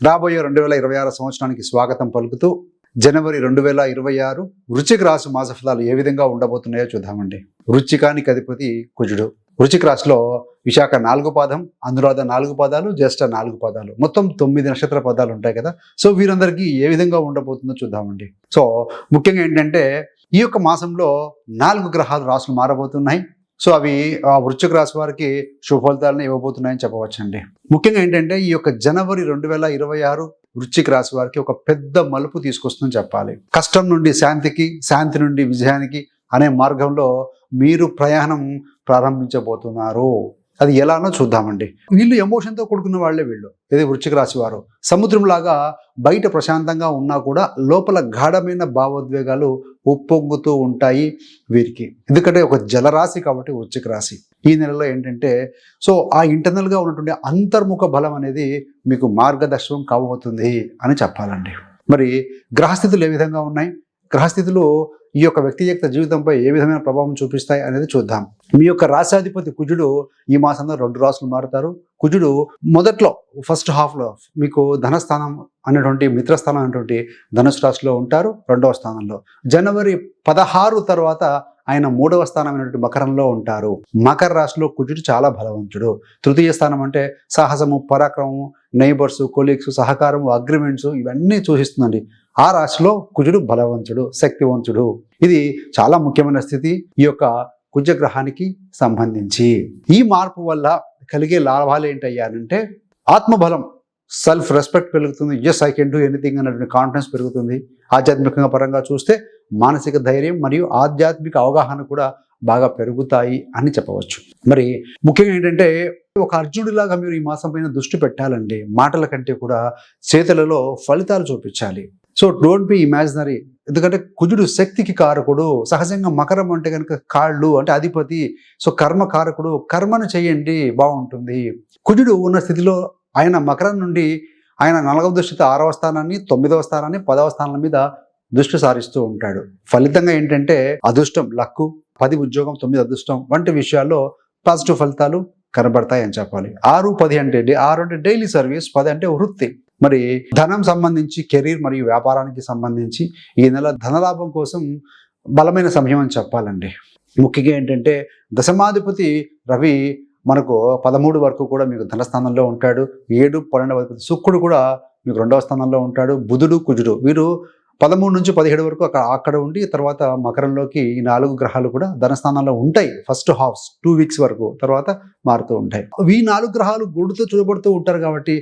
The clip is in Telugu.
రాబోయే 2026 సంవత్సరానికి స్వాగతం పలుకుతూ జనవరి 2026 వృశ్చిక రాశి మాస ఫలాలు ఏ విధంగా ఉండబోతున్నాయో చూద్దామండి. వృశ్చికానికి అధిపతి కుజుడు. వృశ్చిక రాశిలో విశాఖ 4 పాదం, అనురాధ 4 పాదాలు, జ్యేష్ఠ 4 పాదాలు, మొత్తం 9 నక్షత్ర పదాలు ఉంటాయి కదా. సో వీరందరికీ ఏ విధంగా ఉండబోతుందో చూద్దామండి. సో ముఖ్యంగా ఏంటంటే ఈ యొక్క మాసంలో 4 గ్రహాలు రాశులు మారబోతున్నాయి. సో అవి ఆ వృశ్చిక రాశి వారికి శుభ ఫలితాలను ఇవ్వబోతున్నాయని చెప్పవచ్చండి. ముఖ్యంగా ఏంటంటే ఈ యొక్క జనవరి 2026 వృశ్చిక రాశి వారికి ఒక పెద్ద మలుపు తీసుకొస్తుందని చెప్పాలి. కష్టం నుండి శాంతికి, శాంతి నుండి విజయానికి అనే మార్గంలో మీరు ప్రయాణం ప్రారంభించబోతున్నారు. అది ఎలానో చూద్దామండి. వీళ్ళు ఎమోషన్తో కూడుకున్న వాళ్ళే వీళ్ళు. ఇది వృశ్చిక రాశి వారు సముద్రంలాగా బయట ప్రశాంతంగా ఉన్నా కూడా లోపల గాఢమైన భావోద్వేగాలు ఉప్పొంగుతూ ఉంటాయి వీరికి. ఎందుకంటే ఒక జలరాశి కాబట్టి వృశ్చిక రాశి. ఈ నెలలో ఏంటంటే సో ఆ ఇంటర్నల్గా ఉన్నటువంటి అంతర్ముఖ బలం అనేది మీకు మార్గదర్శనం కాబోతుంది అని చెప్పాలండి. మరి గ్రహస్థితులు ఏ విధంగా ఉన్నాయి, గ్రహస్థితులు ఈ యొక్క వ్యక్తిగత జీవితంపై ఏ విధమైన ప్రభావం చూపిస్తాయి అనేది చూద్దాం. మీ యొక్క రాశాధిపతి కుజుడు ఈ మాసంలో 2 రాశులు మారుతారు. కుజుడు మొదట్లో ఫస్ట్ హాఫ్లో మీకు ధనస్థానం అనేటువంటి మిత్రస్థానం అనేటువంటి ధనుసు రాశిలో ఉంటారు, 2వ స్థానంలో. జనవరి 16 తర్వాత ఆయన 3వ స్థానం అనేటువంటి మకరంలో ఉంటారు. మకర రాశిలో కుజుడు చాలా బలవంతుడు. తృతీయ స్థానం అంటే సాహసము, పరాక్రమము, నైబర్స్, కొలీగ్స్, సహకారము, అగ్రిమెంట్స్ ఇవన్నీ సూచిస్తుందండి. ఆ రాశిలో కుజుడు బలవంతుడు, శక్తివంతుడు. ఇది చాలా ముఖ్యమైన స్థితి ఈ యొక్క కుజగ్రహానికి సంబంధించి. ఈ మార్పు వల్ల కలిగే లాభాలు ఏంటయ్యానంటే ఆత్మబలం, సెల్ఫ్ రెస్పెక్ట్ పెరుగుతుంది. Yes I can do anything అనేటువంటి కాన్ఫిడెన్స్ పెరుగుతుంది. ఆధ్యాత్మికంగా పరంగా చూస్తే మానసిక ధైర్యం మరియు ఆధ్యాత్మిక అవగాహన కూడా బాగా పెరుగుతాయి అని చెప్పవచ్చు. మరి ముఖ్యంగా ఏంటంటే ఒక అర్జునుడిలాగా మీరు ఈ మాసం పైన దృష్టి పెట్టాలండి. మాటల కంటే కూడా చేతులలో ఫలితాలు చూపించాలి. So don't be imaginary. ఎందుకంటే కుజుడు శక్తికి కారకుడు. సహజంగా మకరం అంటే కనుక కాళ్ళు అంటే అధిపతి. సో కర్మ కారకుడు. కర్మను చేయండి, బాగుంటుంది. కుజుడు ఉన్న స్థితిలో ఆయన మకరం నుండి ఆయన 4వ దృష్టితో 6వ స్థానాన్ని, 9వ స్థానాన్ని, 10వ స్థానాల మీద దృష్టి సారిస్తూ ఉంటాడు. ఫలితంగా ఏంటంటే అదృష్టం, లక్కు, 10 ఉద్యోగం, 9 అదృష్టం వంటి విషయాల్లో పాజిటివ్ ఫలితాలు కనబడతాయి అని చెప్పాలి. 6, 10 అంటే 6 అంటే డైలీ సర్వీస్, 10 అంటే వృత్తి. మరి ధనం సంబంధించి కెరీర్ మరియు వ్యాపారానికి సంబంధించి ఈ నెల ధనలాభం కోసం బలమైన సమయం అని చెప్పాలండి. ముఖ్యంగా ఏంటంటే దశమాధిపతి రవి మనకు 13 వరకు కూడా మీకు ధనస్థానంలో ఉంటాడు. 7, 12 వరకు శుక్రుడు కూడా మీకు 2వ స్థానంలో ఉంటాడు. బుధుడు, కుజుడు వీరు 13 నుంచి 17 వరకు అక్కడ ఉండి తర్వాత మకరంలోకి ఈ 4 గ్రహాలు కూడా ధనస్థానంలో ఉంటాయి. ఫస్ట్ హాఫ్ 2 వీక్స్ వరకు, తర్వాత మారుతూ ఉంటాయి. ఈ 4 గ్రహాలు గుడితో చూడబడుతూ ఉంటారు కాబట్టి